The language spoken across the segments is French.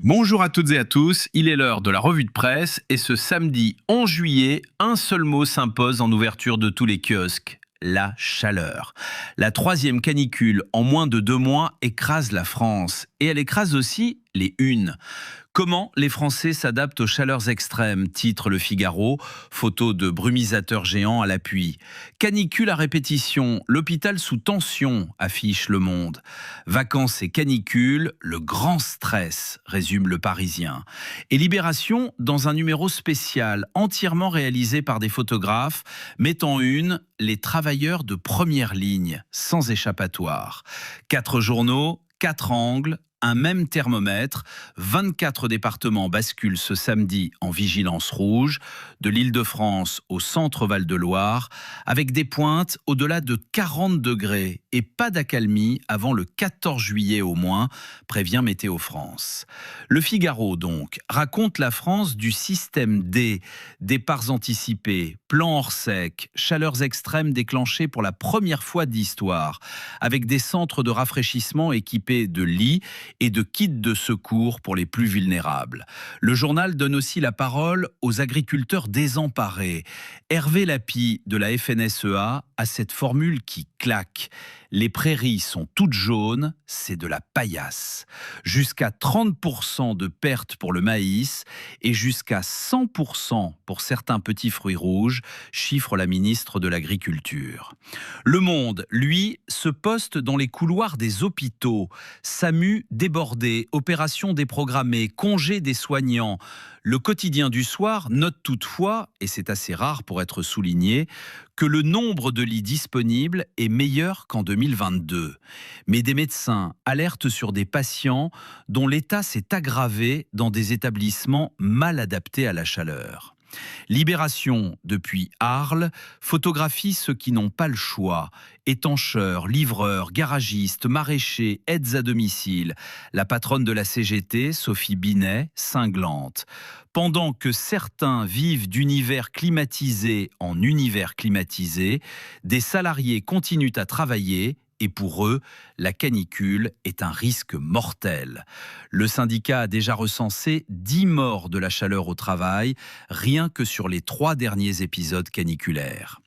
Bonjour à toutes et à tous, il est l'heure de la revue de presse et ce samedi 11 juillet, un seul mot s'impose en ouverture de tous les kiosques. La chaleur. La troisième canicule en moins de 2 mois écrase la France et elle écrase aussi les unes. Comment les Français s'adaptent aux chaleurs extrêmes, titre Le Figaro, photo de brumisateurs géants à l'appui. Canicule à répétition, l'hôpital sous tension, affiche Le Monde. Vacances et canicule, le grand stress, résume Le Parisien. Et Libération, dans un numéro spécial, entièrement réalisé par des photographes, met en une les travailleurs de première ligne, sans échappatoire. 4 journaux, 4 angles, un même thermomètre, 24 départements basculent ce samedi en vigilance rouge, de l'Île-de-France au centre Val-de-Loire, avec des pointes au-delà de 40 degrés et pas d'accalmie avant le 14 juillet au moins, prévient Météo France. Le Figaro, donc, raconte la France du système D, départs anticipés, plans hors sec, chaleurs extrêmes déclenchées pour la première fois d'histoire, avec des centres de rafraîchissement équipés de lits et de kits de secours pour les plus vulnérables. Le journal donne aussi la parole aux agriculteurs désemparés. Hervé Lapie de la FNSEA a cette formule qui claque. Les prairies sont toutes jaunes, c'est de la paillasse. Jusqu'à 30% de pertes pour le maïs et jusqu'à 100% pour certains petits fruits rouges, chiffre la ministre de l'Agriculture. Le Monde, lui, se poste dans les couloirs des hôpitaux. SAMU débordé, opérations déprogrammées, congés des soignants. Le quotidien du soir note toutefois, et c'est assez rare pour être souligné, que le nombre de lits disponibles est meilleur qu'en 2022. Mais des médecins alertent sur des patients dont l'état s'est aggravé dans des établissements mal adaptés à la chaleur. Libération, depuis Arles, photographie ceux qui n'ont pas le choix. Étancheurs, livreurs, garagistes, maraîchers, aides à domicile. La patronne de la CGT, Sophie Binet, cinglante. Pendant que certains vivent d'univers climatisé en univers climatisé, des salariés continuent à travailler. Et pour eux, la canicule est un risque mortel. Le syndicat a déjà recensé 10 morts de la chaleur au travail, rien que sur les 3 derniers épisodes caniculaires.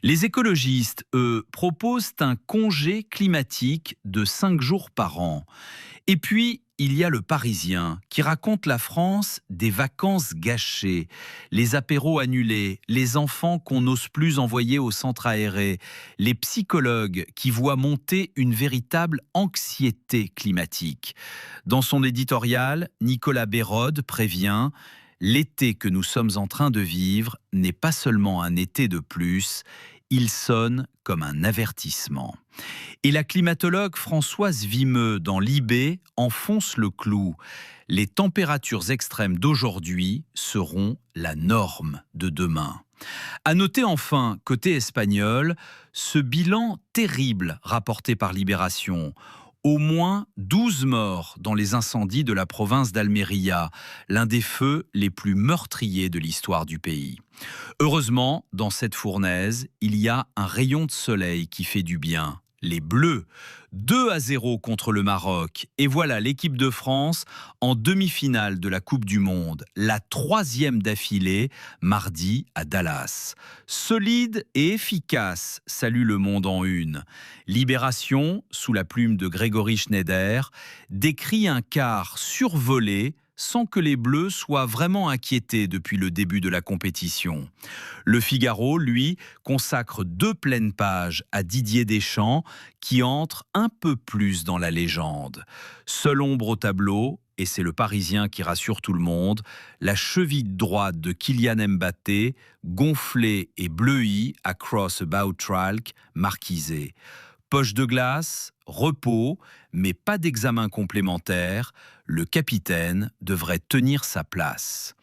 Les écologistes, eux, proposent un congé climatique de 5 jours par an. Et puis, il y a Le Parisien qui raconte la France des vacances gâchées, les apéros annulés, les enfants qu'on n'ose plus envoyer au centre aéré, les psychologues qui voient monter une véritable anxiété climatique. Dans son éditorial, Nicolas Bérode prévient « L'été que nous sommes en train de vivre n'est pas seulement un été de plus, il sonne comme un avertissement ». Et la climatologue Françoise Vimeux dans l'IB enfonce le clou. Les températures extrêmes d'aujourd'hui seront la norme de demain. À noter enfin, côté espagnol, ce bilan terrible rapporté par Libération. Au moins 12 morts dans les incendies de la province d'Almería, l'un des feux les plus meurtriers de l'histoire du pays. Heureusement, dans cette fournaise, il y a un rayon de soleil qui fait du bien. Les Bleus, 2-0 contre le Maroc. Et voilà l'équipe de France en demi-finale de la Coupe du Monde, la 3e d'affilée, mardi à Dallas. Solide et efficace, salue Le Monde en une. Libération, sous la plume de Grégory Schneider, décrit un quart survolé sans que les Bleus soient vraiment inquiétés depuis le début de la compétition. Le Figaro, lui, consacre 2 pleines pages à Didier Deschamps, qui entre un peu plus dans la légende. Seule ombre au tableau, et c'est Le Parisien qui rassure tout le monde, la cheville droite de Kylian Mbappé, gonflée et bleuie à Cross About Tralk, marquisée. Poche de glace, repos, mais pas d'examen complémentaire, le capitaine devrait tenir sa place.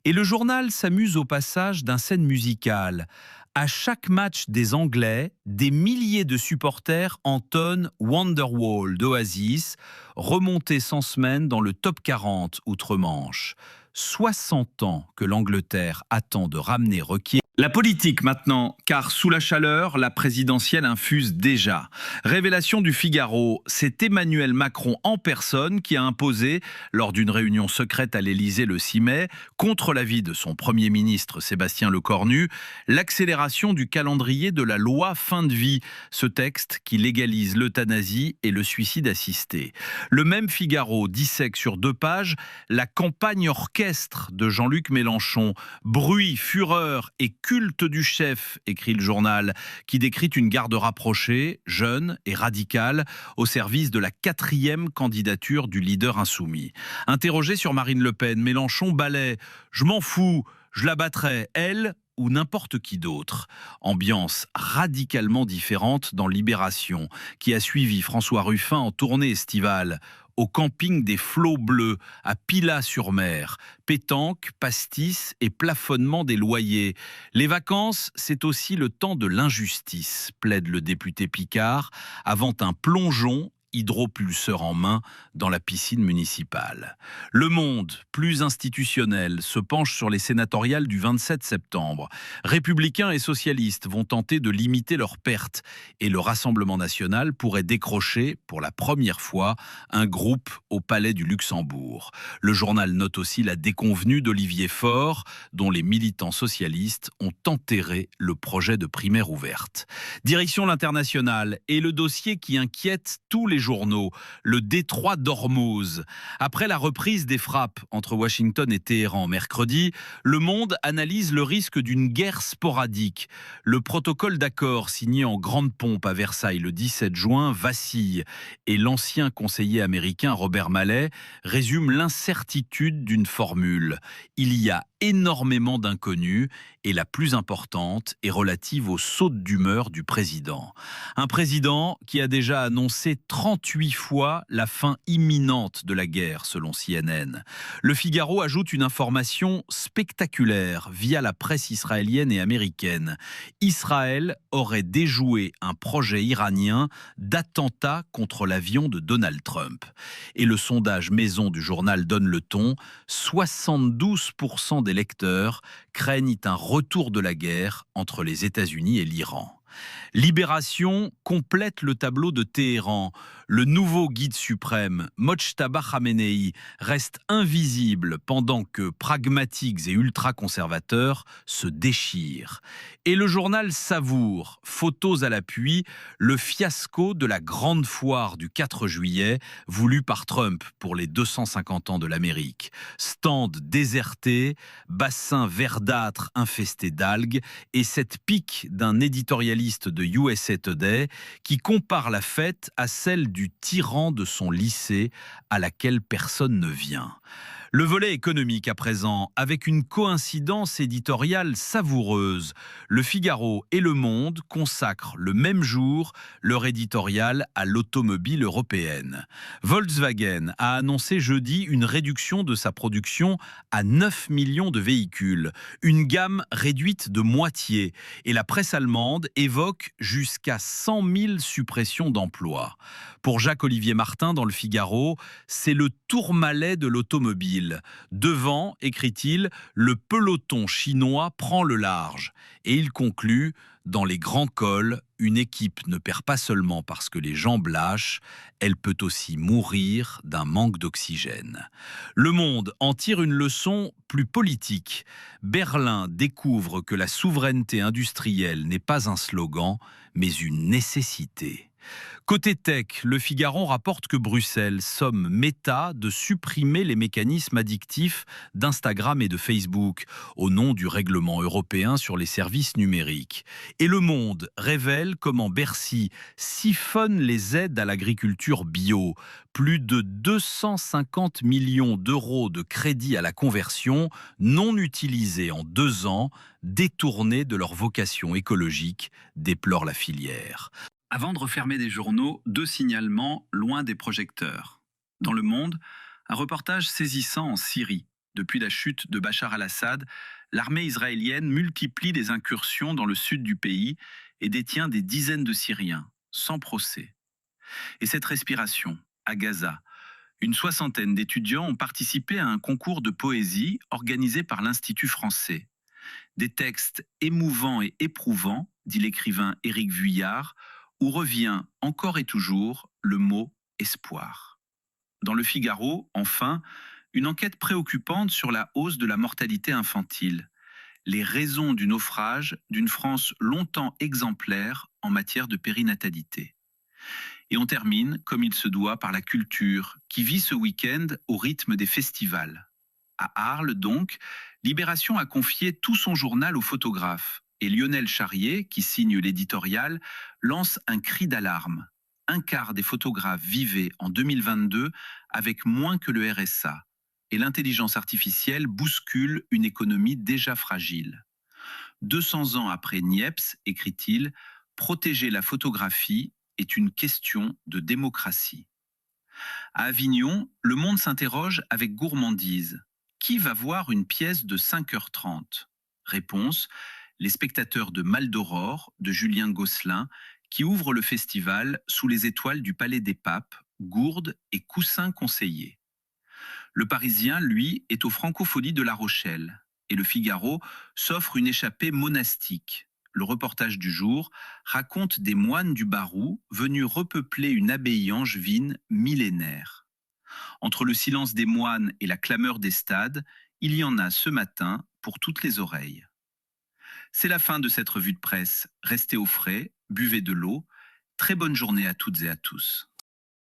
Et le journal s'amuse au passage d'un scène musicale. À chaque match des Anglais, des milliers de supporters entonnent Wonderwall d'Oasis, remonté sans semaine dans le top 40 outre-Manche. 60 ans que l'Angleterre attend de ramener requiert La politique maintenant, car sous la chaleur, la présidentielle infuse déjà. Révélation du Figaro, c'est Emmanuel Macron en personne qui a imposé, lors d'une réunion secrète à l'Élysée le 6 mai, contre l'avis de son Premier ministre Sébastien Lecornu, l'accélération du calendrier de la loi fin de vie, ce texte qui légalise l'euthanasie et le suicide assisté. Le même Figaro dissèque sur 2 pages la campagne orchestre de Jean-Luc Mélenchon, bruit, fureur et culte du chef, écrit le journal, qui décrit une garde rapprochée, jeune et radicale, au service de la 4e candidature du leader insoumis. Interrogé sur Marine Le Pen, Mélenchon balaie « Je m'en fous, je la battrai, elle ou n'importe qui d'autre ». Ambiance radicalement différente dans Libération, qui a suivi François Ruffin en tournée estivale au camping des Flots Bleus à Pilat-sur-Mer. Pétanque, pastis et plafonnement des loyers. Les vacances, c'est aussi le temps de l'injustice, plaide le député Picard, avant un plongeon hydropulseur en main dans la piscine municipale. Le Monde, plus institutionnel, se penche sur les sénatoriales du 27 septembre. Républicains et socialistes vont tenter de limiter leurs pertes et le Rassemblement national pourrait décrocher, pour la première fois, un groupe au Palais du Luxembourg. Le journal note aussi la déconvenue d'Olivier Faure, dont les militants socialistes ont enterré le projet de primaire ouverte. Direction l'international et le dossier qui inquiète tous les journaux, le détroit d'Ormuz. Après la reprise des frappes entre Washington et Téhéran mercredi, Le Monde analyse le risque d'une guerre sporadique. Le protocole d'accord signé en grande pompe à Versailles le 17 juin vacille et l'ancien conseiller américain Robert Malley résume l'incertitude d'une formule. Il y a énormément d'inconnus et la plus importante est relative aux sautes d'humeur du président. Un président qui a déjà annoncé 38 fois la fin imminente de la guerre, selon CNN. Le Figaro ajoute une information spectaculaire via la presse israélienne et américaine. Israël aurait déjoué un projet iranien d'attentat contre l'avion de Donald Trump. Et le sondage maison du journal donne le ton, 72% des lecteurs craignent un retour de la guerre entre les États-Unis et l'Iran. Libération complète le tableau de Téhéran. Le nouveau guide suprême, Mojtaba Khamenei, reste invisible pendant que pragmatiques et ultra-conservateurs se déchirent. Et le journal savoure, photos à l'appui, le fiasco de la grande foire du 4 juillet, voulue par Trump pour les 250 ans de l'Amérique. Stand déserté, bassin verdâtre infesté d'algues et cette pique d'un éditorialiste de USA Today qui compare la fête à celle du tyran de son lycée à laquelle personne ne vient. Le volet économique à présent, avec une coïncidence éditoriale savoureuse. Le Figaro et Le Monde consacrent le même jour leur éditorial à l'automobile européenne. Volkswagen a annoncé jeudi une réduction de sa production à 9 millions de véhicules, une gamme réduite de moitié. Et la presse allemande évoque jusqu'à 100 000 suppressions d'emplois. Pour Jacques-Olivier Martin dans Le Figaro, c'est le Tourmalet de l'automobile. Devant, écrit-il, le peloton chinois prend le large. Et il conclut, dans les grands cols, une équipe ne perd pas seulement parce que les jambes lâchent, elle peut aussi mourir d'un manque d'oxygène. Le Monde en tire une leçon plus politique. Berlin découvre que la souveraineté industrielle n'est pas un slogan, mais une nécessité. Côté tech, Le Figaro rapporte que Bruxelles somme Meta de supprimer les mécanismes addictifs d'Instagram et de Facebook au nom du règlement européen sur les services numériques. Et Le Monde révèle comment Bercy siphonne les aides à l'agriculture bio. Plus de 250 millions d'euros de crédits à la conversion non utilisés en 2 ans, détournés de leur vocation écologique, déplore la filière. Avant de refermer des journaux, 2 signalements loin des projecteurs. Dans Le Monde, un reportage saisissant en Syrie. Depuis la chute de Bachar al-Assad, l'armée israélienne multiplie les incursions dans le sud du pays et détient des dizaines de Syriens, sans procès. Et cette respiration, à Gaza, une 60aine d'étudiants ont participé à un concours de poésie organisé par l'Institut français. Des textes émouvants et éprouvants, dit l'écrivain Éric Vuillard, où revient encore et toujours le mot espoir. Dans le Figaro, enfin, une enquête préoccupante sur la hausse de la mortalité infantile, les raisons du naufrage d'une France longtemps exemplaire en matière de périnatalité. Et on termine, comme il se doit, par la culture, qui vit ce week-end au rythme des festivals. À Arles, donc, Libération a confié tout son journal au photographe. Et Lionel Charrier, qui signe l'éditorial, lance un cri d'alarme. Un quart des photographes vivaient en 2022 avec moins que le RSA. Et l'intelligence artificielle bouscule une économie déjà fragile. 200 ans après Niepce, écrit-il, protéger la photographie est une question de démocratie. À Avignon, le monde s'interroge avec gourmandise. Qui va voir une pièce de 5h30 ? Réponse, les spectateurs de Mal d'Aurore, de Julien Gosselin, qui ouvre le festival sous les étoiles du Palais des Papes, gourdes et coussins conseillés. Le Parisien, lui, est aux Francopholies de La Rochelle. Et le Figaro s'offre une échappée monastique. Le reportage du jour raconte des moines du Barou venus repeupler une abbaye angevine millénaire. Entre le silence des moines et la clameur des stades, il y en a ce matin pour toutes les oreilles. C'est la fin de cette revue de presse. Restez au frais, buvez de l'eau. Très bonne journée à toutes et à tous.